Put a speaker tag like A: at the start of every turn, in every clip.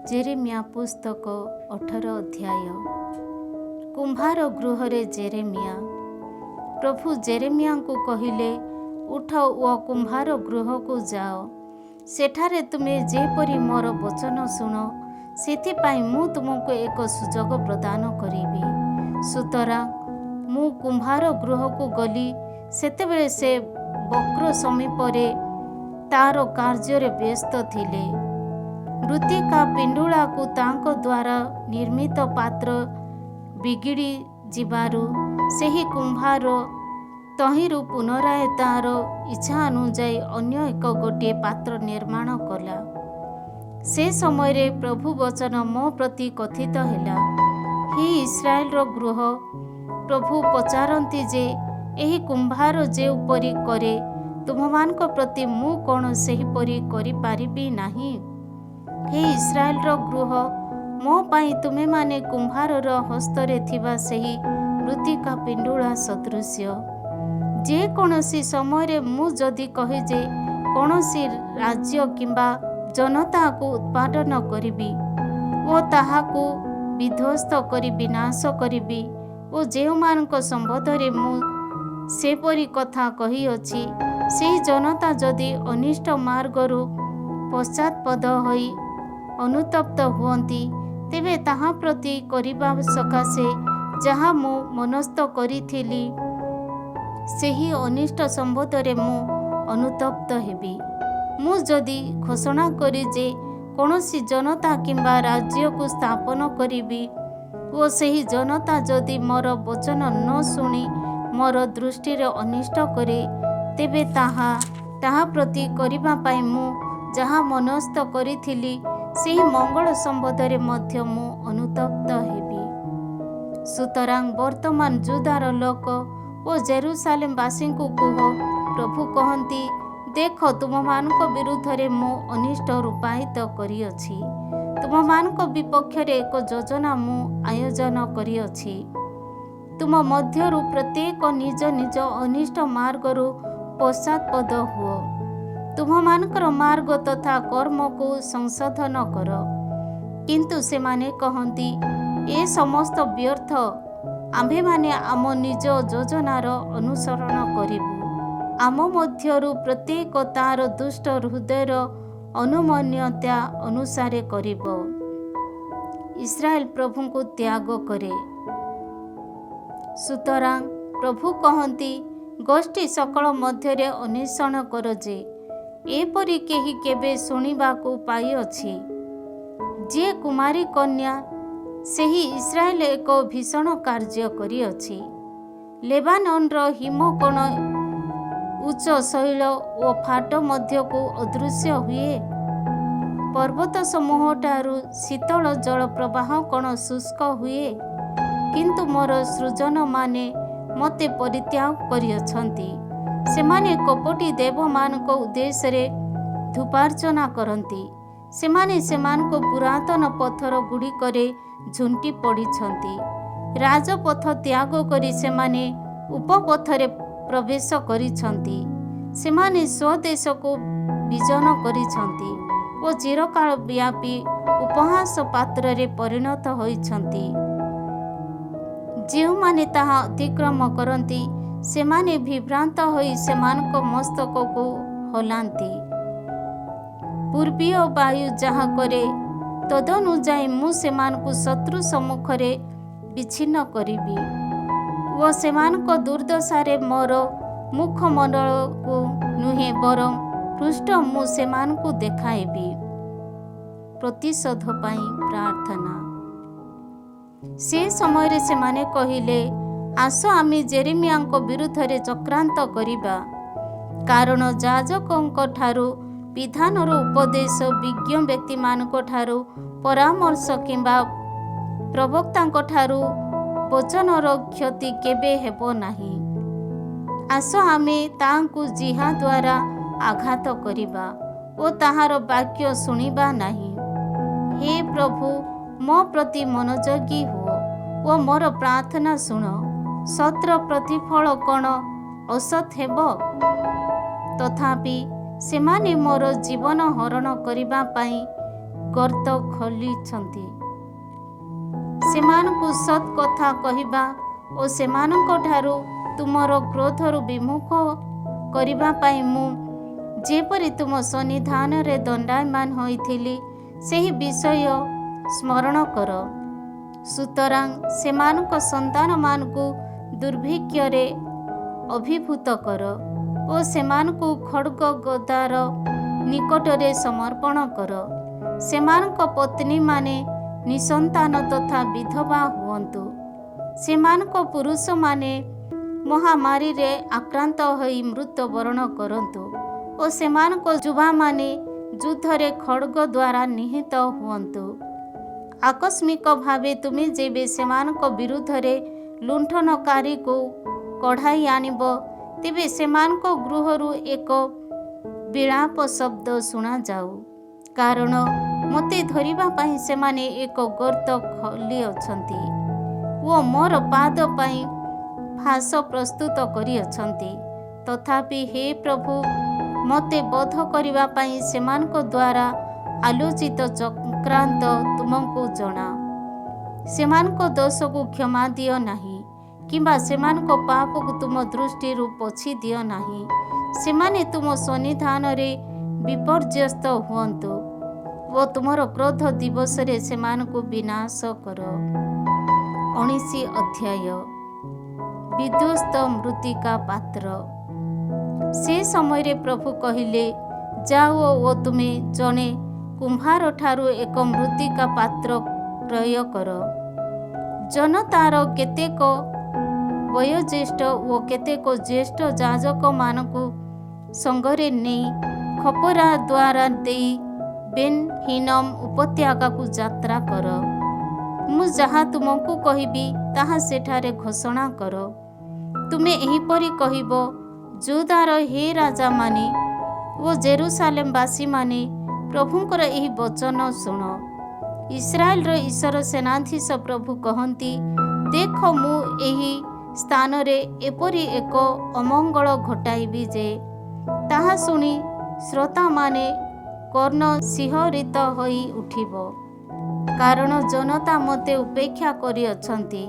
A: Jeremiah पुस्तक 18 अध्याय। कुंभार गृहरे Jeremiah. प्रभु Jeremiah को कहिले, उठ ओ कुंभार गृह को जाओ, सेठारे तुमे जेपरी मोर वचन शुण, सेथिपाई मु तुमको एक सुजोग प्रदान करिबी। सुतरां मु कुंभार गृह को गली, सेतेबेले से वक्र समीपरे तार कार्य व्यस्त थिले। मृत्तिका पिंडुला को तांको द्वारा निर्मित पात्र बिगिड़ी जिबारु सेही कुंभार तहिरु पुनराय तार इच्छा अनुजाई अन्य एक गोटे पात्र निर्माण कला। से समय रे प्रभु वचन मो प्रति कथित हैला, हे इस्राएल रो गृह, प्रभु पचारंती जे एही कुंभार जे उपरी करे, तुममानक प्रति मु कोन सेही परी करि पारिबी नाही। हे इस्राएल रो गृह, मो पाई तुमे माने कुंभार रो हस्तरे थिबा सेही मृत्तिका पिंडुला सदृश्य। जे कोनोसी समय रे मु जदि कहे जे कोनोसी राज्य किंबा जनता को उत्पादन करिबी ओ ताहाको विध्वस्त करि विनाश करिबी ओ जे मानक संबंधरे मु सेपरी कथा कही अछि, सेही जनता जदि अनिष्ट मार्गरु पश्चातपद होई अनुतप्त हुअन्ति, तेबे ताहा प्रति करिबा सकाशे जहाँ मु मनस्थ करिथिली सेही अनिष्ट संबंधरे मु अनुतप्त हेबी। मु जदि घोषणा करी जे कोनोसी जनता किंबा राज्य को स्थापन करिबी ओ सेही जनता जदि मोर वचन न शुणी मोर दृष्टि रे अनिष्ट करे, तेबे ताहा प्रति करिबा पाई मु जहाँ मनस्थ करिथिली सेही मंगल संबंधरे मध्य मु अनुतप्त हेबी। सुतरां वर्तमान जुदार लोक ओ जेरुसालेम वासी को कह, प्रभु कहंती, देख तुममानक विरुद्धरे मु अनिष्ट रूपायित करिअछि, तुममानक विपक्षरे एक योजना मु आयोजन करिअछि। तुम मध्यरु प्रत्येक निज निज अनिष्ट मार्गरु पश्चातपद हुओ, तुममानकर मार्ग तथा कर्म को संशोधन कर। किंतु से माने कहंती, ए समस्त व्यर्थ, आम्भे माने आम निज योजनार अनुसरण करिबु, आम मध्यरु प्रत्येक तार दुष्ट हृदयर अनुमन्यता अनुसारे करिब। इस्राएल प्रभु को त्याग करे। सुतरां प्रभु कहंती, गोष्ठी सकल मध्यरे अन्वेषण कर जे एपरी केही केबे शुणिबाकू पाइअछि, जे कुमारी कन्या सेही इस्राएल एक भीषण कार्य करिअछि। लेबाननर हिमकोण उच्च शैल ओ फाट मध्य को अदृश्य हुए, पर्वत समूह ठारू शीतल जल प्रवाह कोण शुष्क हुए। किंतु मोर सृजन माने मते परित्याग करिअछंती, सेमाने कपटी देव मानक उद्देश्य रे धूपार्चना करती, सेमाने सेमानक पुरातन पत्थर गुड़िकरे झुंटी पड़िछंती। राजपथ त्याग करी सेमाने उपपथरे प्रवेश करिछंती, सेमाने स्वदेश को विजन करिछंती ओ चिरकाल व्यापी उपहास पात्र रे परिणत होइछंती। जेउ माने ताहा अतिक्रम करती, सेमाने विभ्रांत होई सेमानक मस्तक को हलांती। पूर्वीय वायु जहा करे तदनुजाई मु सेमानकु शत्रु सम्मुखरे विच्छिन्न करिबी ओ सेमानक दुर्दशारे मोर मुखमंडल को नुहे बरं पृष्ठ मु सेमानकु देखाइबी। प्रतिशोध पाई प्रार्थना। से समय रे सेमाने कहिले, आस आमे जेरेमियाक विरुद्धरे चक्रांत करिबा, कारण याजकଙ୍କ ठारू विधानर उपदेश, विज्ञ व्यक्ति मानक ठारू परामर्श किंबा प्रवक्ताଙ୍କ ठारू वचनर क्षति केबे हेबो नाही। आस आमे तांकु जिहा द्वारा आघात करिबा ओ ताहार वाक्य शुणिबा नाही। हे प्रभु, मो प्रति मनोयोगी हो ओ मोर प्रार्थना शुण। सत्र प्रतिफल कोण असत हेब? तथापि सेमाने मोर जीवन हरण करिबा पाई ଗର୍ତ୍ତ ଖୋଲିଛନ୍ତି। ସେମାନଙ୍କୁ ସତ୍ କଥା କହିବା ଓ ସେମାନଙ୍କଠାରୁ ତୁମର କ୍ରୋଧରୁ ବିମୁଖ କରିବା ପାଇଁ ମୁଁ ଯେପରି ତୁମ ସନ୍ନିଧାନରେ ଦଣ୍ଡାୟମାନ ହୋଇଥିଲି ସେହି ବିଷୟ ସ୍ମରଣ କର। ସୁତରାଂ ସେମାନଙ୍କ ସନ୍ତାନମାନଙ୍କୁ ଦୁର୍ଭିକ୍ଷରେ ଅଭିଭୂତ କର ଓ ସେମାନଙ୍କୁ ଖଡ୍ଗ ଗଦାର ନିକଟରେ ସମର୍ପଣ କର। ସେମାନଙ୍କ ପତ୍ନୀମାନେ ନିଃସନ୍ତାନ ତଥା ବିଧବା ହୁଅନ୍ତୁ। ସେମାନଙ୍କ ପୁରୁଷମାନେ ମହାମାରୀରେ ଆକ୍ରାନ୍ତ ହୋଇ ମୃତ୍ୟୁବରଣ କରନ୍ତୁ ଓ ସେମାନଙ୍କ ଯୁବାମାନେ ଯୁଦ୍ଧରେ ଖଡ୍ଗ ଦ୍ୱାରା ନିହତ ହୁଅନ୍ତୁ। ଆକସ୍ମିକ ଭାବେ ତୁମେ ଯେବେ ସେମାନଙ୍କ ବିରୁଦ୍ଧରେ ଲୁଣ୍ଠନକାରୀକୁ କଢ଼ାଇ ଆଣିବ, ତେବେ ସେମାନଙ୍କ ଗୃହରୁ ଏକ ବିଳାପ ଶବ୍ଦ ଶୁଣାଯାଉ, କାରଣ ମୋତେ ଧରିବା ପାଇଁ ସେମାନେ ଏକ ଗର୍ତ୍ତ ଖୋଲିଅଛନ୍ତି ଓ ମୋର ପାଦ ପାଇଁ ଫାଶ ପ୍ରସ୍ତୁତ କରିଅଛନ୍ତି। ତଥାପି ହେ ପ୍ରଭୁ, ମୋତେ ବଧ କରିବା ପାଇଁ ସେମାନଙ୍କ ଦ୍ୱାରା ଆଲୋଚିତ ଚକ୍ରାନ୍ତ ତୁମକୁ ଜଣା। ସେମାନଙ୍କ ଦୋଷକୁ କ୍ଷମା ଦିଅ ନାହିଁ କିମ୍ବା ସେମାନଙ୍କ ପାପକୁ ତୁମ ଦୃଷ୍ଟିରୁ ପୋଛି ଦିଅ ନାହିଁ। ସେମାନେ ତୁମ ସନ୍ନିଧାନରେ ବିପର୍ଯ୍ୟସ୍ତ ହୁଅନ୍ତୁ ଓ ତୁମର କ୍ରୋଧ ଦିବସରେ ସେମାନଙ୍କୁ ବିନାଶ କର। 19 ଅଧ୍ୟାୟ। ବିଧ୍ୱସ୍ତ ମୃତ୍ତିକା ପାତ୍ର। ସେ ସମୟରେ ପ୍ରଭୁ କହିଲେ, ଯାଅ ଓ ତୁମେ ଜଣେ କୁମ୍ଭାରଠାରୁ ଏକ ମୃତ୍ତିକା ପାତ୍ର କ୍ରୟ କର। ଜନତାର କେତେକ ବୟୋଜ୍ୟେଷ୍ଠ ଓ କେତେକ ଜ୍ୟେଷ୍ଠ ଯାଜକମାନଙ୍କୁ ସଙ୍ଗରେ ନେଇ ଖପରା ଦ୍ୱାର ଦେଇ ବେନ୍ ହିନମ୍ ଉପତ୍ୟକାକୁ ଯାତ୍ରା କର। ମୁଁ ଯାହା ତୁମକୁ କହିବି ତାହା ସେଠାରେ ଘୋଷଣା କର। ତୁମେ ଏହିପରି କହିବ, ଯୁଦାର ହେ ରାଜାମାନେ ଓ ଜେରୁସାଲେମବାସୀମାନେ, ପ୍ରଭୁଙ୍କର ଏହି ବଚନ ଶୁଣ। ଇସ୍ରାଏଲର ଈଶ୍ୱର ସେନାଧୀଶ ପ୍ରଭୁ କହନ୍ତି, ଦେଖ, ମୁଁ ଏହି ସ୍ଥାନରେ ଏପରି ଏକ ଅମଙ୍ଗଳ ଘଟାଇବି ଯେ ତାହା ଶୁଣି ଶ୍ରୋତାମାନେ କର୍ଣ୍ଣ ଶିହରିତ ହୋଇ ଉଠିବ। କାରଣ ଜନତା ମୋତେ ଉପେକ୍ଷା କରିଅଛନ୍ତି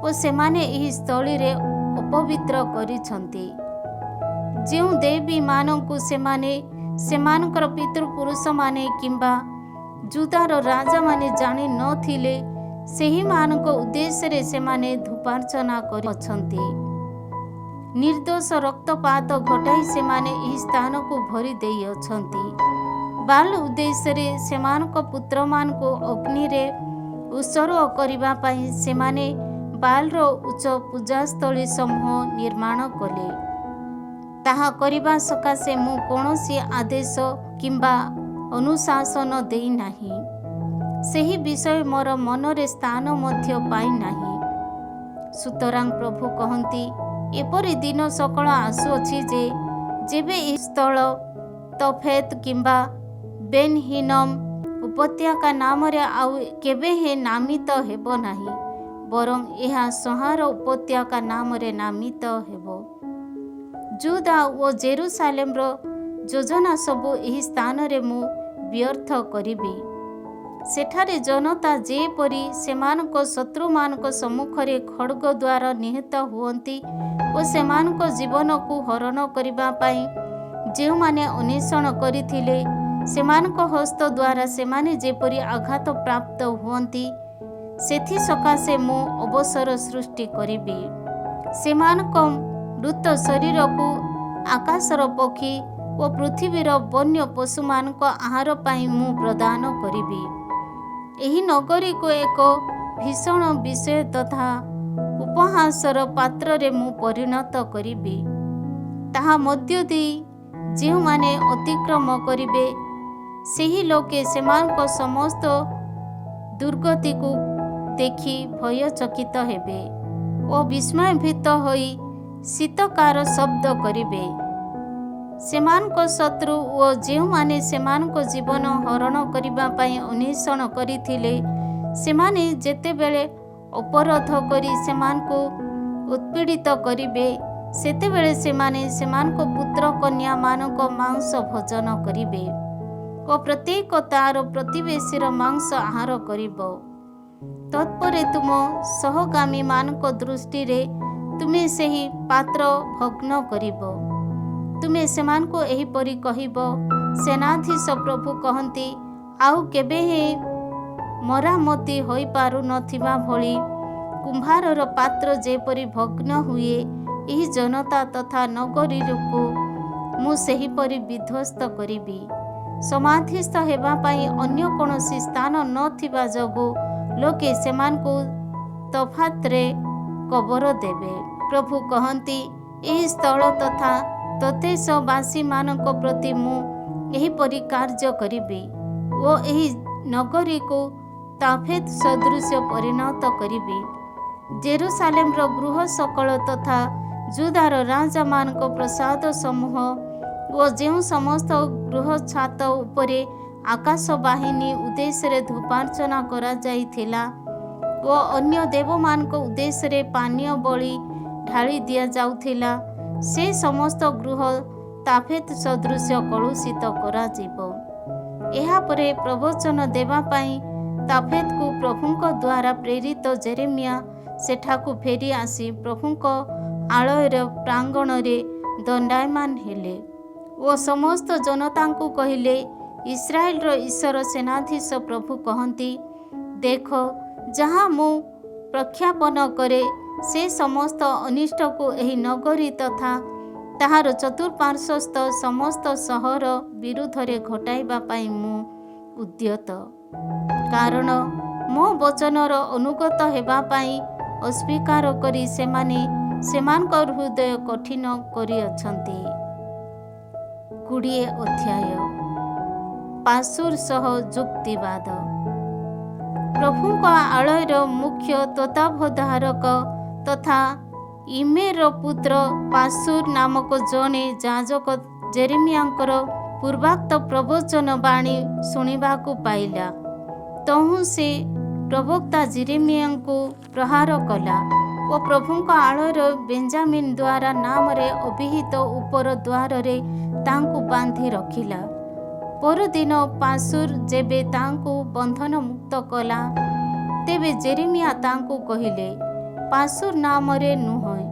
A: ଓ ସେମାନେ ଏହି ସ୍ଥଳୀରେ ଅପବିତ୍ର କରିଛନ୍ତି। ଯେଉଁ ଦେବୀମାନଙ୍କୁ ସେମାନେ ସେମାନଙ୍କର ପିତୃପୁରୁଷମାନେ କିମ୍ବା ଯୁଦାର ରାଜାମାନେ ଜାଣି ନଥିଲେ, ସେହିମାନଙ୍କ ଉଦ୍ଦେଶ୍ୟରେ ସେମାନେ ଧୂପାର୍ଚ୍ଚନା କରିଅଛନ୍ତି। ନିର୍ଦ୍ଦୋଷ ରକ୍ତପାତ ଘଟାଇ ସେମାନେ ଏହି ସ୍ଥାନକୁ ଭରି ଦେଇଅଛନ୍ତି। ବାଲ୍ ଉଦ୍ଦେଶ୍ୟରେ ସେମାନଙ୍କ ପୁତ୍ରମାନଙ୍କୁ ଅଗ୍ନିରେ ଉତ୍ସର୍ଗ କରିବା ପାଇଁ ସେମାନେ ବାଲ୍‌ର ଉଚ୍ଚ ପୂଜାସ୍ଥଳୀ ସମୂହ ନିର୍ମାଣ କଲେ। ତାହା କରିବା ସକାଶେ ମୁଁ କୌଣସି ଆଦେଶ କିମ୍ବା ଅନୁଶାସନ ଦେଇନାହିଁ। ସେହି ବିଷୟ ମୋର ମନରେ ସ୍ଥାନ ମଧ୍ୟ ପାଇନାହିଁ। ସୁତରାଂ ପ୍ରଭୁ କହନ୍ତି, ଏପରି ଦିନ ସକାଳ ଆସୁଅଛି ଯେ ଯେବେ ଏହି ସ୍ଥଳ ତୋଫେତ୍ କିମ୍ବା ବେନ୍ ହିନମ୍ ଉପତ୍ୟକା ନାମରେ ଆଉ କେବେ ନାମିତ ହେବ ନାହିଁ, ବରଂ ଏହା ସଂହାର ଉପତ୍ୟକା ନାମରେ ନାମିତ ହେବ। ଯୁଦା ଓ ଜେରୁସାଲେମର ଯୋଜନା ସବୁ ଏହି ସ୍ଥାନରେ ମୁଁ ବ୍ୟର୍ଥ କରିବି। ସେଠାରେ ଜନତା ଯେପରି ସେମାନଙ୍କ ଶତ୍ରୁମାନଙ୍କ ସମ୍ମୁଖରେ ଖଡ୍ଗ ଦ୍ୱାରା ନିହତ ହୁଅନ୍ତି ଓ ସେମାନଙ୍କ ଜୀବନକୁ ହରଣ କରିବା ପାଇଁ ଯେଉଁମାନେ ଅନ୍ୱେଷଣ କରିଥିଲେ, ସେମାନଙ୍କ ହସ୍ତ ଦ୍ୱାରା ସେମାନେ ଯେପରି ଆଘାତ ପ୍ରାପ୍ତ ହୁଅନ୍ତି, ସେଥିସକାଶେ ମୁଁ ଅବସର ସୃଷ୍ଟି କରିବି। ସେମାନଙ୍କ ମୃତ ଶରୀରକୁ ଆକାଶର ପକ୍ଷୀ ଓ ପୃଥିବୀର ବନ୍ୟ ପଶୁମାନଙ୍କ ଆହାର ପାଇଁ ମୁଁ ପ୍ରଦାନ କରିବି। ଏହି ନଗରୀକୁ ଏକ ଭୀଷଣ ବିଷୟ ତଥା ଉପହାସର ପାତ୍ରରେ ମୁଁ ପରିଣତ କରିବି। ତାହା ମଧ୍ୟ ଦେଇ ଯେଉଁମାନେ ଅତିକ୍ରମ କରିବେ, ସେହି ଲୋକେ ସେମାନଙ୍କ ସମସ୍ତ ଦୁର୍ଗତିକୁ ଦେଖି ଭୟଚକିତ ହେବେ ଓ ବିସ୍ମୟଭୀତ ହୋଇ ଶୀତକାର ଶବ୍ଦ କରିବେ। ସେମାନଙ୍କ ଶତ୍ରୁ ଓ ଯେଉଁମାନେ ସେମାନଙ୍କ ଜୀବନ ହରଣ କରିବା ପାଇଁ ଅନ୍ୱେଷଣ କରିଥିଲେ, ସେମାନେ ଯେତେବେଳେ ଅପରାଧ କରି ସେମାନଙ୍କୁ ଉତ୍ପୀଡ଼ିତ କରିବେ, ସେତେବେଳେ ସେମାନେ ସେମାନଙ୍କ ପୁତ୍ର କନ୍ୟାମାନଙ୍କ ମାଂସ ଭୋଜନ କରିବେ ଓ ପ୍ରତ୍ୟେକ ତାର ପ୍ରତିବେଶୀର ମାଂସ ଆହାର କରିବ। ତତ୍ପରେ ତୁମ ସହଗାମୀମାନଙ୍କ ଦୃଷ୍ଟିରେ ତୁମେ ସେହି ପାତ୍ର ଭଗ୍ନ କରିବ। ତୁମେ ସେମାନଙ୍କୁ ଏହିପରି କହିବ, ସେନାଧୀଶ ପ୍ରଭୁ କହନ୍ତି, ଆଉ କେବେ ହେଁ ମରାମତି ହୋଇପାରୁନଥିବା ଭଳି କୁମ୍ଭାରର ପାତ୍ର ଯେପରି ଭଗ୍ନ ହୁଏ, ଏହି ଜନତା ତଥା ନଗରୀକୁ ମୁଁ ସେହିପରି ବିଧ୍ୱସ୍ତ କରିବି। ସମାଧିସ୍ଥ ହେବା ପାଇଁ ଅନ୍ୟ କୌଣସି ସ୍ଥାନ ନଥିବା ଯୋଗୁଁ ଲୋକେ ସେମାନଙ୍କୁ ତଫାତରେ କବର ଦେବେ। ପ୍ରଭୁ କହନ୍ତି, ଏହି ସ୍ଥଳ ତଥା ତତେଶବାସୀମାନଙ୍କ ପ୍ରତି ମୁଁ ଏହିପରି କାର୍ଯ୍ୟ କରିବି ଓ ଏହି ନଗରୀକୁ ତାଫେତ ସଦୃଶ ପରିଣତ କରିବି। ଜେରୁସାଲେମର ଗୃହ ସକଳ ତଥା ଯୁଦାର ରାଜାମାନଙ୍କ ପ୍ରାସାଦ ସମୂହ ଓ ଯେଉଁ ସମସ୍ତ ଗୃହ ଛାତ ଉପରେ ଆକାଶ ବାହିନୀ ଉଦ୍ଦେଶ୍ୟରେ ଧୂପାର୍ଚ୍ଚନା କରାଯାଇଥିଲା ଓ ଅନ୍ୟ ଦେବମାନଙ୍କ ଉଦ୍ଦେଶ୍ୟରେ ପାନୀୟ ବଳି ଢାଳି ଦିଆଯାଉଥିଲା, ସେ ସମସ୍ତ ଗୃହ ତାଫେତ ସଦୃଶ କଳୁଷିତ କରାଯିବ। ଏହାପରେ ପ୍ରବଚନ ଦେବା ପାଇଁ ତାଫେତକୁ ପ୍ରଭୁଙ୍କ ଦ୍ୱାରା ପ୍ରେରିତ ଜେରେମିଆ ସେଠାକୁ ଫେରି ଆସି ପ୍ରଭୁଙ୍କ ଆଳୟର ପ୍ରାଙ୍ଗଣରେ ଦଣ୍ଡାୟମାନ ହେଲେ ଓ ସମସ୍ତ ଜନତାଙ୍କୁ କହିଲେ, ଇସ୍ରାଏଲର ଈଶ୍ୱର ସେନାଧୀଶ ପ୍ରଭୁ କହନ୍ତି, ଦେଖ, ଯାହା ମୁଁ ପ୍ରଖ୍ୟାପନ କରେ ସେ ସମସ୍ତ ଅନିଷ୍ଟକୁ ଏହି ନଗରୀ ତଥା ତାହାର ଚତୁଃପାର୍ଶ୍ୱସ୍ଥ ସମସ୍ତ ସହର ବିରୁଦ୍ଧରେ ଘଟାଇବା ପାଇଁ ମୁଁ ଉଦ୍ୟତ। କାରଣ ମୋ ବଚନର ଅନୁଗତ ହେବା ପାଇଁ ଅସ୍ୱୀକାର କରି ସେମାନେ ସେମାନଙ୍କ ହୃଦୟ କଠିନ କରିଅଛନ୍ତି। 20 ଅଧ୍ୟାୟ ପାଶୁର ସହ ଯୁକ୍ତିବାଦ। ପ୍ରଭୁଙ୍କ ଆଳୟର ମୁଖ୍ୟ ତତ୍ତ୍ୱାବଧାରକ ତଥା ଇମେରର ପୁତ୍ର ପାଶୁର ନାମକ ଜଣେ ଯାଜକ ଜେରେମିଆଙ୍କର ପୂର୍ବାକ୍ତ ପ୍ରବଚନ ବାଣୀ ଶୁଣିବାକୁ ପାଇଲା। ତହୁଁ ସେ ପ୍ରବକ୍ତା ଜେରେମିଆଙ୍କୁ ପ୍ରହାର କଲା ଓ ପ୍ରଭୁଙ୍କ ଆଳୟର ବେଞ୍ଜାମିନ ଦ୍ୱାରା ନାମରେ ଅଭିହିତ ଉପର ଦ୍ୱାରରେ ତାଙ୍କୁ ବାନ୍ଧି ରଖିଲା। ପରଦିନ ପାଶୁର ଯେବେ ତାଙ୍କୁ ବନ୍ଧନ ମୁକ୍ତ କଲା, ତେବେ ଜେରେମିଆ ତାଙ୍କୁ କହିଲେ, ପାଶୁର ନାମରେ ନୁହେଁ,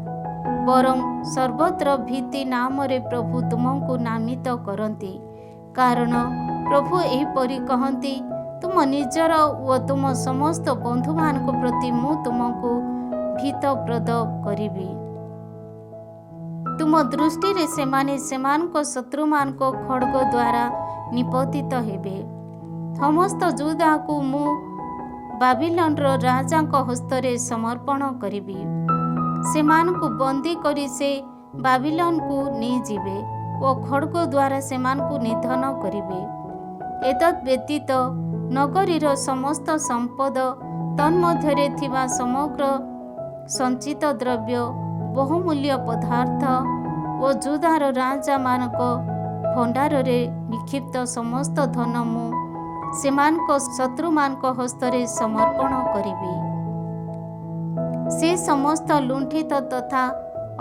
A: ବରଂ ସର୍ବତ୍ର ଭୀତି ନାମରେ ପ୍ରଭୁ ତୁମକୁ ନାମିତ କରନ୍ତି। କାରଣ ପ୍ରଭୁ ଏହିପରି କହନ୍ତି, ତୁମ ନିଜର ଓ ତୁମ ସମସ୍ତ ବନ୍ଧୁମାନଙ୍କ ପ୍ରତି ମୁଁ ତୁମକୁ ଭୀତପ୍ରଦ କରିବି। ତୁମ ଦୃଷ୍ଟିରେ ସେମାନେ ସେମାନଙ୍କ ଶତ୍ରୁମାନଙ୍କ ଖଡ଼୍ଗ ଦ୍ୱାରା ନିପତିତ ହେବେ। ସମସ୍ତ ଯୁଦାକୁ ମୁଁ ବାବିଲନର ରାଜାଙ୍କ ହସ୍ତରେ ସମର୍ପଣ କରିବି। ସେମାନଙ୍କୁ ବନ୍ଦୀ କରି ସେ ବାବିଲନକୁ ନେଇଯିବେ ଓ ଖଡ଼୍ଗ ଦ୍ୱାରା ସେମାନଙ୍କୁ ନିଧନ କରିବେ। ଏତଦ୍ ବ୍ୟତୀତ ନଗରୀର ସମସ୍ତ ସମ୍ପଦ, ତନ୍ମଧ୍ୟରେ ଥିବା ସମଗ୍ର ସଞ୍ଚିତ ଦ୍ରବ୍ୟ, ବହୁମୂଲ୍ୟ ପଦାର୍ଥ ଓ ଯୁଦାର ରାଜାମାନଙ୍କ ଭଣ୍ଡାରରେ ନିକ୍ଷିପ୍ତ ସମସ୍ତ ଧନ ମୁଁ ସେମାନଙ୍କ ଶତ୍ରୁମାନଙ୍କ ହସ୍ତରେ ସମର୍ପଣ କରିବି। ସେ ସମସ୍ତ ଲୁଣ୍ଠିତ ତଥା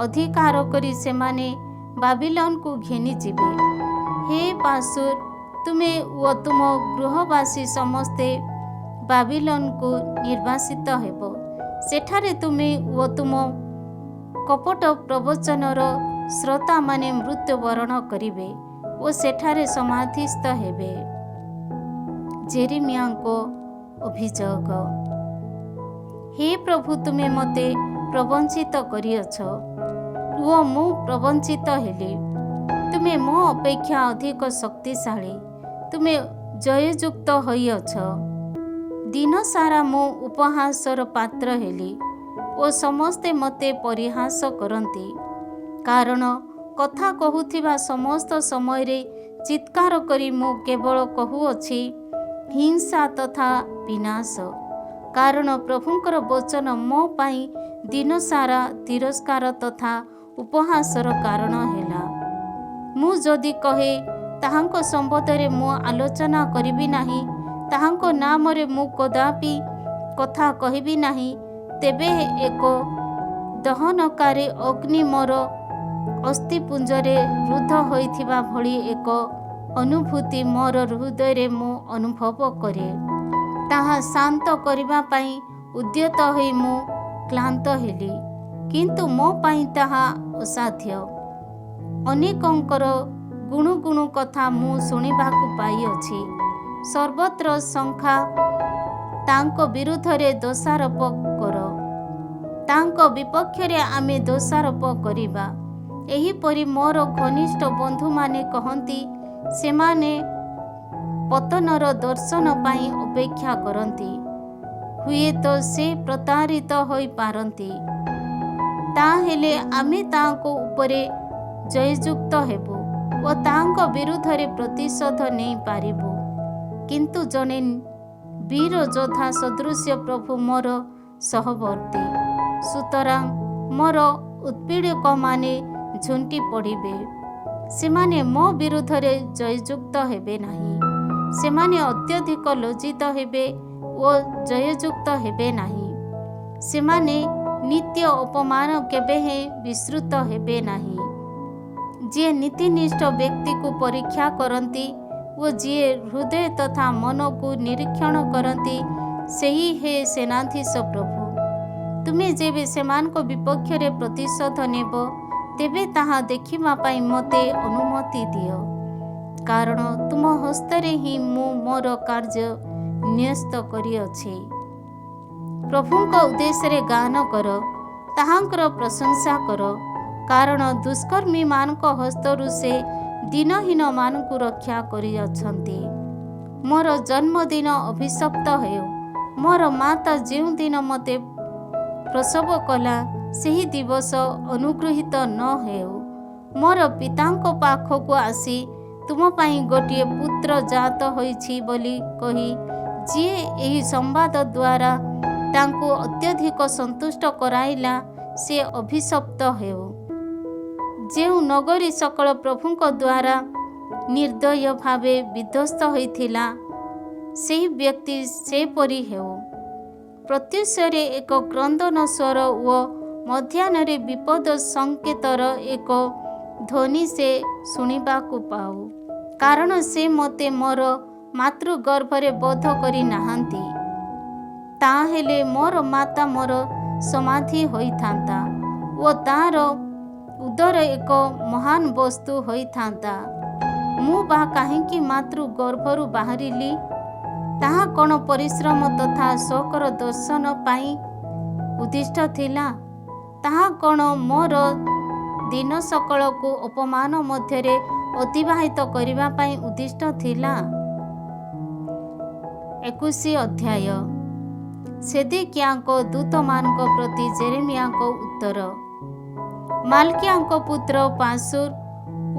A: ଅଧିକାର କରି ସେମାନେ ବାବିଲନକୁ ଘେନିଯିବେ। ହେ ପାଶୁର, ତୁମେ ଓ ତୁମ ଗୃହବାସୀ ସମସ୍ତେ ବାବିଲନକୁ ନିର୍ବାସିତ ହେବ। ସେଠାରେ ତୁମେ ଓ ତୁମ କପଟ ପ୍ରବଚନର ଶ୍ରୋତାମାନେ ମୃତ୍ୟୁବରଣ କରିବେ ଓ ସେଠାରେ ସମାଧିସ୍ଥ ହେବେ। ଜେରେମିଆଙ୍କ ଅଭିଯୋଗ। ହେ ପ୍ରଭୁ, ତୁମେ ମୋତେ ପ୍ରବଞ୍ଚିତ କରିଅଛ ଓ ମୁଁ ପ୍ରବଞ୍ଚିତ ହେଲି। ତୁମେ ମୋ ଅପେକ୍ଷା ଅଧିକ ଶକ୍ତିଶାଳୀ, ତୁମେ ଜୟଯୁକ୍ତ ହୋଇଅଛ। ଦିନସାରା ମୁଁ ଉପହାସର ପାତ୍ର ହେଲି ଓ ସମସ୍ତେ ମୋତେ ପରିହାସ କରନ୍ତି। କାରଣ କଥା କହୁଥିବା ସମସ୍ତ ସମୟରେ ଚିତ୍କାର କରି ମୁଁ କେବଳ କହୁଅଛି, ହିଂସା ତଥା ବିନାଶ। କାରଣ ପ୍ରଭୁଙ୍କର ବଚନ ମୋ ପାଇଁ ଦିନସାରା ତିରସ୍କାର ତଥା ଉପହାସର କାରଣ ହେଲା। ମୁଁ ଯଦି କହେ, ତାହାଙ୍କ ସମ୍ବନ୍ଧରେ ମୁଁ ଆଲୋଚନା କରିବି ନାହିଁ, ତାହାଙ୍କ ନାମରେ ମୁଁ କଦାପି କଥା କହିବି ନାହିଁ, ତେବେ ଏକ ଦହନକାରୀ ଅଗ୍ନି ମୋର ଅସ୍ଥିପୁଞ୍ଜରେ ରୁଦ୍ଧ ହୋଇଥିବା ଭଳି ଏକ ଅନୁଭୂତି ମୋର ହୃଦୟରେ ମୁଁ ଅନୁଭବ କରେ। ତାହା ଶାନ୍ତ କରିବା ପାଇଁ ଉଦ୍ୟତ ହୋଇ ମୁଁ କ୍ଳାନ୍ତ ହେଲି, କିନ୍ତୁ ମୋ ପାଇଁ ତାହା ଅସାଧ୍ୟ। ଅନେକଙ୍କର ଗୁଣୁଗୁଣୁ କଥା ମୁଁ ଶୁଣିବାକୁ ପାଇଅଛି। ସର୍ବତ୍ର ସଂଖ୍ୟା ତାଙ୍କ ବିରୁଦ୍ଧରେ ଦୋଷାରୋପ କର, ତାଙ୍କ ବିପକ୍ଷରେ ଆମେ ଦୋଷାରୋପ କରିବା। ଏହିପରି ମୋର ଘନିଷ୍ଠ ବନ୍ଧୁମାନେ କହନ୍ତି। ସେମାନେ ପତନର ଦର୍ଶନ ପାଇଁ ଅପେକ୍ଷା କରନ୍ତି। ହୁଏତ ସେ ପ୍ରତାରିତ ହୋଇପାରନ୍ତି। ତାହେଲେ ଆମେ ତାଙ୍କ ଉପରେ ଜୟଯୁକ୍ତ ହେବୁ ଓ ତାଙ୍କ ବିରୁଦ୍ଧରେ ପ୍ରତିଶୋଧ ନେଇପାରିବୁ। କିନ୍ତୁ ଜଣେ ବୀର ଯୋଦ୍ଧା ସଦୃଶ୍ୟ ପ୍ରଭୁ ମୋର ସହବର୍ତ୍ତୀ। ସୁତରାଂ ମୋର ଉତ୍ପୀଡ଼କମାନେ ଝୁଣ୍ଟି ପଡ଼ିବେ। ସେମାନେ ମୋ ବିରୁଦ୍ଧରେ ଜୟଯୁକ୍ତ ହେବେ ନାହିଁ। ସେମାନେ ଅତ୍ୟଧିକ ଲଜ୍ଜିତ ହେବେ ଓ ଜୟଯୁକ୍ତ ହେବେ ନାହିଁ। ସେମାନେ ନିତ୍ୟ ଅପମାନ କେବେ ହେଁ ବିସ୍ମୃତ ହେବେ ନାହିଁ। ଯିଏ ନୀତିନିଷ୍ଠ ବ୍ୟକ୍ତିକୁ ପରୀକ୍ଷା କରନ୍ତି ଓ ଯିଏ ହୃଦୟ ତଥା ମନକୁ ନିରୀକ୍ଷଣ କରନ୍ତି, ସେହି ହେ ସେନାଧୀଶ ପ୍ରଭୁ। ତୁମେ ଯେବେ ସେମାନଙ୍କ ବିପକ୍ଷରେ ପ୍ରତିଶୋଧ ନେବ, ତେବେ ତାହା ଦେଖିବା ପାଇଁ ମୋତେ ଅନୁମତି ଦିଅ, କାରଣ ତୁମ ହସ୍ତରେ ହିଁ ମୁଁ ମୋର କାର୍ଯ୍ୟ ନ୍ୟସ୍ତ କରିଅଛି। ପ୍ରଭୁଙ୍କ ଉଦ୍ଦେଶ୍ୟରେ ଗାନ କର, ତାହାଙ୍କର ପ୍ରଶଂସା କର, କାରଣ ଦୁଷ୍କର୍ମୀମାନଙ୍କ ହସ୍ତରୁ ସେ ଦିନହୀନମାନଙ୍କୁ ରକ୍ଷା କରିଅଛନ୍ତି। ମୋର ଜନ୍ମଦିନ ଅଭିଶପ୍ତ ହେଉ। ମୋର ମାତା ଯେଉଁଦିନ ମୋତେ ପ୍ରସବ କଲା, ସେହି ଦିବସ ଅନୁଗୃହୀତ ନ ହେଉ। ମୋର ପିତାଙ୍କ ପାଖକୁ ଆସି ତୁମ ପାଇଁ ଗୋଟିଏ ପୁତ୍ର ଜାତ ହୋଇଛି ବୋଲି କହି, ଯିଏ ଏହି ସମ୍ବାଦ ଦ୍ୱାରା ତାଙ୍କୁ ଅତ୍ୟଧିକ ସନ୍ତୁଷ୍ଟ କରାଇଲା, ସେ ଅଭିଶପ୍ତ ହେଉ। ଯେଉଁ ନଗରୀ ସକଳ ପ୍ରଭୁଙ୍କ ଦ୍ୱାରା ନିର୍ଦ୍ଦୟ ଭାବେ ବିଧ୍ୱସ୍ତ ହୋଇଥିଲା, ସେହି ବ୍ୟକ୍ତି ସେପରି ହେଉ। ପ୍ରତ୍ୟୁଷରେ ଏକ କ୍ରନ୍ଦନ ସ୍ୱର ଓ ମଧ୍ୟାହ୍ନରେ ବିପଦ ସଂକେତର ଏକ ଧ୍ୱନି ସେ ଶୁଣିବାକୁ ପାଉ, କାରଣ ସେ ମୋତେ ମୋର ମାତୃଗର୍ଭରେ ବୋଧ କରି ନାହାନ୍ତି। ତାହେଲେ ମୋର ମାତା ମୋର ସମାଧି ହୋଇଥାନ୍ତା ଓ ତା'ର ଉଦର ଏକ ମହାନ ବସ୍ତୁ ହୋଇଥାନ୍ତା। ମୁଁ ବା କାହିଁକି ମାତୃଗର୍ଭରୁ ବାହାରିଲି? ତାହା କ'ଣ ପରିଶ୍ରମ ତଥା ଶୋକର ଦର୍ଶନ ପାଇଁ ଉଦ୍ଦିଷ୍ଟ ଥିଲା? ତାହା କ'ଣ ମୋର ଦିନ ସକଳକୁ ଅପମାନ ମଧ୍ୟରେ ଅତିବାହିତ କରିବା ପାଇଁ ଉଦ୍ଦିଷ୍ଟ ଥିଲା? 21 ଅଧ୍ୟାୟ। ସେଦେକିଆଙ୍କ ଦୂତମାନଙ୍କ ପ୍ରତି ଜେରେମିୟାଙ୍କ ଉତ୍ତର। ମାଲ୍କିୟାଙ୍କ ପୁତ୍ର ପାଶୁର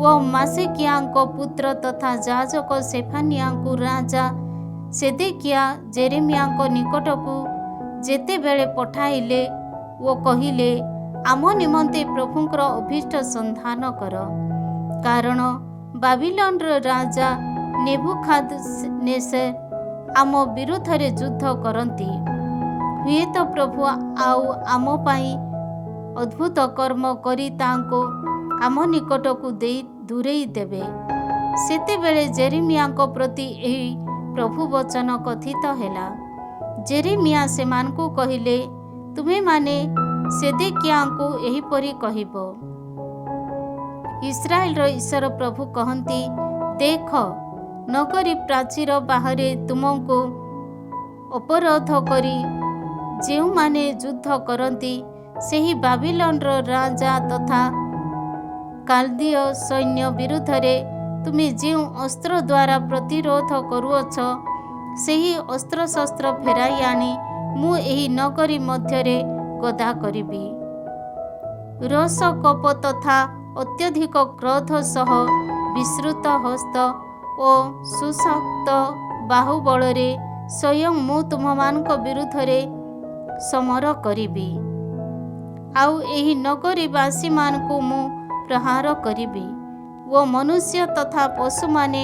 A: ଓ ମାସେକିୟାଙ୍କ ପୁତ୍ର ତଥା ଯାଜକ ସେଫାନିୟାଙ୍କୁ ରାଜା ସେଦେକିଆ ଜେରେମିୟାଙ୍କ ନିକଟକୁ ଯେତେବେଳେ ପଠାଇଲେ ଓ କହିଲେ, ଆମ ନିମନ୍ତେ ପ୍ରଭୁଙ୍କର ଅଭୀଷ୍ଟ ସନ୍ଧାନ କର, କାରଣ ବାବିଲୋନର ରାଜା ନେବୁଖାଦ୍ନେସର ଆମ ବିରୁଦ୍ଧରେ ଯୁଦ୍ଧ କରନ୍ତି। ହୁଏତ ପ୍ରଭୁ ଆଉ ଆମ ପାଇଁ ଅଦ୍ଭୁତ କର୍ମ କରି ତାଙ୍କୁ ଆମ ନିକଟକୁ ଦୂରେଇ ଦେବେ। ସେତେବେଳେ ଜେରେମିୟାଙ୍କ ପ୍ରତି ଏହି ପ୍ରଭୁ ବଚନ କଥିତ ହେଲା। ଜେରେମିୟା ସେମାନଙ୍କୁ କହିଲେ, ତୁମେମାନେ ସେଦେକିଆଙ୍କୁ ଏହିପରି କହିବ, ଇସ୍ରାଏଲର ଈଶ୍ୱର ପ୍ରଭୁ କହନ୍ତି, ଦେଖ, ନଗରୀ ପ୍ରାଚୀର ବାହାରେ ତୁମକୁ ଅବରୋଧ କରି ଯେଉଁମାନେ ଯୁଦ୍ଧ କରନ୍ତି, ସେହି ବାବିଲୋନର ରାଜା ତଥା କାଲଦୀୟ ସୈନ୍ୟ ବିରୁଦ୍ଧରେ ତୁମେ ଯେଉଁ ଅସ୍ତ୍ର ଦ୍ୱାରା ପ୍ରତିରୋଧ କରୁଅଛ, ସେହି ଅସ୍ତ୍ରଶସ୍ତ୍ର ଫେରାଇ ଆଣି ମୁଁ ଏହି ନଗରୀ ମଧ୍ୟରେ ଗଦା କରିବି। ରୋଷ, କୋପ ତଥା ଅତ୍ୟଧିକ କ୍ରୋଧ ସହ ବିସ୍ତୃତ ହସ୍ତ ଓ ସୁଶକ୍ତ ବାହୁବଳରେ ସ୍ୱୟଂ ମୁଁ ତୁମମାନଙ୍କ ବିରୁଦ୍ଧରେ ସମର କରିବି। ଆଉ ଏହି ନଗରୀବାସୀମାନଙ୍କୁ ମୁଁ ପ୍ରହାର କରିବି ଓ ମନୁଷ୍ୟ ତଥା ପଶୁମାନେ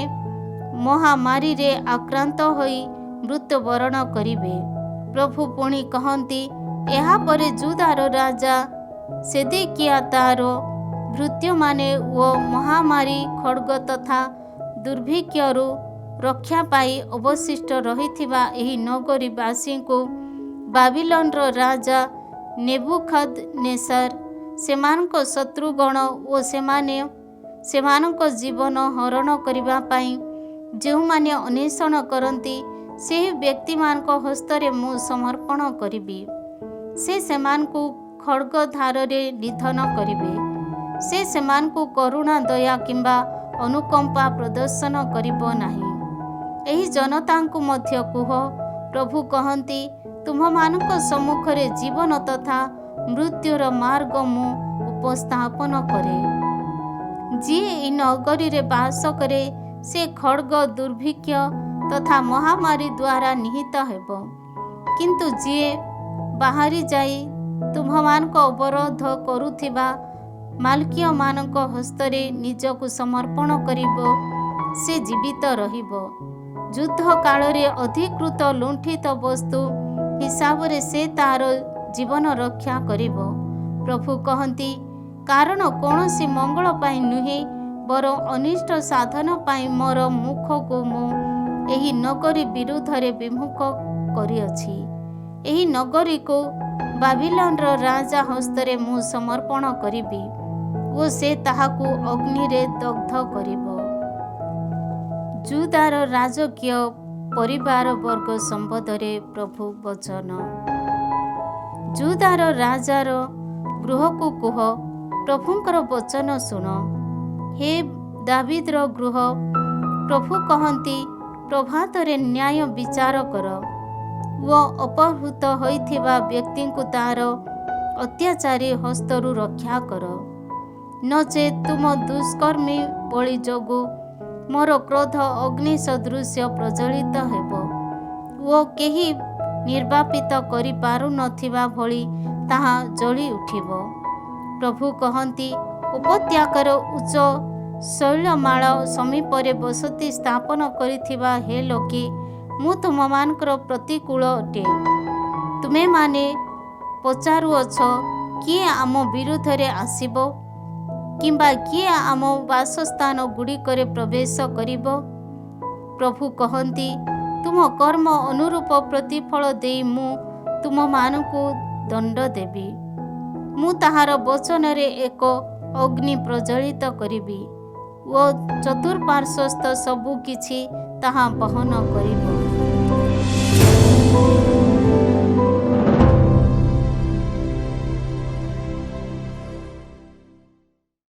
A: ମହାମାରୀରେ ଆକ୍ରାନ୍ତ ହୋଇ ମୃତ୍ୟୁବରଣ କରିବେ। ପ୍ରଭୁ ପୁଣି କହନ୍ତି, ଏହାପରେ ଜୁଦାର ରାଜା ସେଦେକିଆ ତା'ର ଭୃତ୍ୟମାନେ ଓ ମହାମାରୀ, ଖଡ଼୍ଗ ତଥା ଦୁର୍ଭିକ୍ଷରୁ ରକ୍ଷା ପାଇ ଅବଶିଷ୍ଟ ରହିଥିବା ଏହି ନଗରୀବାସୀଙ୍କୁ ବାବିଲନର ରାଜା ନେବୁଖଦ୍ନେସର ସେମାନଙ୍କ ଶତ୍ରୁଗଣ ଓ ସେମାନଙ୍କ ଜୀବନ ହରଣ କରିବା ପାଇଁ ଯେଉଁମାନେ ଅନ୍ୱେଷଣ କରନ୍ତି ସେହି ବ୍ୟକ୍ତିମାନଙ୍କ ହସ୍ତରେ ମୁଁ ସମର୍ପଣ କରିବି। ସେ ସେମାନଙ୍କୁ ଖଡ଼୍ଗ ଧାରରେ ନିଧନ କରିବେ। ସେ ସେମାନଙ୍କୁ କରୁଣା ଦୟା କିମ୍ବା ଅନୁକମ୍ପା ପ୍ରଦର୍ଶନ କରିବ ନାହିଁ। ଏହି ଜନତାଙ୍କୁ ମଧ୍ୟ କୁହ, ପ୍ରଭୁ କହନ୍ତି, ତୁମମାନଙ୍କ ସମ୍ମୁଖରେ ଜୀବନ ତଥା ମୃତ୍ୟୁର ମାର୍ଗ ମୁଁ ଉପସ୍ଥାପନ କରେ। ଯିଏ ଏହି ନଗରୀରେ ବାସ କରେ ସେ ଖଡ଼୍ଗ, ଦୁର୍ଭିକ୍ଷ ତଥା ମହାମାରୀ ଦ୍ୱାରା ନିହତ ହେବ। କିନ୍ତୁ ଯିଏ ବାହାରି ଯାଇ ତୁମ୍ଭମାନଙ୍କ ଅବରୋଧ କରୁଥିବା ମାଲ୍କିୟମାନଙ୍କ ହସ୍ତରେ ନିଜକୁ ସମର୍ପଣ କରିବ, ସେ ଜୀବିତ ରହିବ। ଯୁଦ୍ଧ କାଳରେ ଅଧିକୃତ ଲୁଣ୍ଠିତ ବସ୍ତୁ ହିସାବରେ ସେ ତାହାର ଜୀବନ ରକ୍ଷା କରିବ। ପ୍ରଭୁ କହନ୍ତି, କାରଣ କୌଣସି ମଙ୍ଗଳ ପାଇଁ ନୁହେଁ ବରଂ ଅନିଷ୍ଟ ସାଧନ ପାଇଁ ମୋର ମୁଖକୁ ମୁଁ ଏହି ନଗରୀ ବିରୁଦ୍ଧରେ ବିମୁଖ କରିଅଛି। ଏହି ନଗରୀକୁ ବାବିଲନର ରାଜା ହସ୍ତରେ ମୁଁ ସମର୍ପଣ କରିବି ଓ ସେ ତାହାକୁ ଅଗ୍ନିରେ ଦଗ୍ଧ କରିବ। ଯୁଦାର ରାଜକୀୟ ପରିବାର ବର୍ଗ ସମ୍ବନ୍ଧରେ ପ୍ରଭୁ ବଚନ। ଯୁଦାର ରାଜାର ଗୃହକୁ କୁହ, ପ୍ରଭୁଙ୍କର ବଚନ ଶୁଣ। ହେ ଦାବିଦର ଗୃହ, ପ୍ରଭୁ କହନ୍ତି, ପ୍ରଭାତରେ ନ୍ୟାୟ ବିଚାର କର ଓ ଅପହୃତ ହୋଇଥିବା ବ୍ୟକ୍ତିଙ୍କୁ ତାହାର ଅତ୍ୟାଚାରୀ ହସ୍ତରୁ ରକ୍ଷା କର। ନଚେତ୍ ତୁମ ଦୁଷ୍କର୍ମୀ ବଳି ଯୋଗୁଁ ମୋର କ୍ରୋଧ ଅଗ୍ନି ସଦୃଶ ପ୍ରଜ୍ୱଳିତ ହେବ ଓ କେହି ନିର୍ବାପିତ କରିପାରୁନଥିବା ଭଳି ତାହା ଜଳି ଉଠିବ। ପ୍ରଭୁ କହନ୍ତି, ଉପତ୍ୟକାର ଉଚ୍ଚ ଶୈଳମାଳ ସମୀପରେ ବସତି ସ୍ଥାପନ କରିଥିବା ହେ ଲୋକେ, ମୁଁ ତୁମମାନଙ୍କର ପ୍ରତିକୂଳ ଅଟେ। ତୁମେମାନେ ପଚାରୁଅଛ, କିଏ ଆମ ବିରୁଦ୍ଧରେ ଆସିବ କିମ୍ବା କିଏ ଆମ ବାସସ୍ଥାନ ଗୁଡ଼ିକରେ ପ୍ରବେଶ କରିବ? ପ୍ରଭୁ କହନ୍ତି, ତୁମ କର୍ମ ଅନୁରୂପ ପ୍ରତିଫଳ ଦେଇ ମୁଁ ତୁମମାନଙ୍କୁ ଦଣ୍ଡ ଦେବି। ମୁଁ ତାହାର ବଚନରେ ଏକ ଅଗ୍ନି ପ୍ରଜ୍ୱଳିତ କରିବି ଓ ଚତୁଃପାର୍ଶ୍ୱସ୍ଥ ସବୁ କିଛି ତାହା ବହନ କରିବ।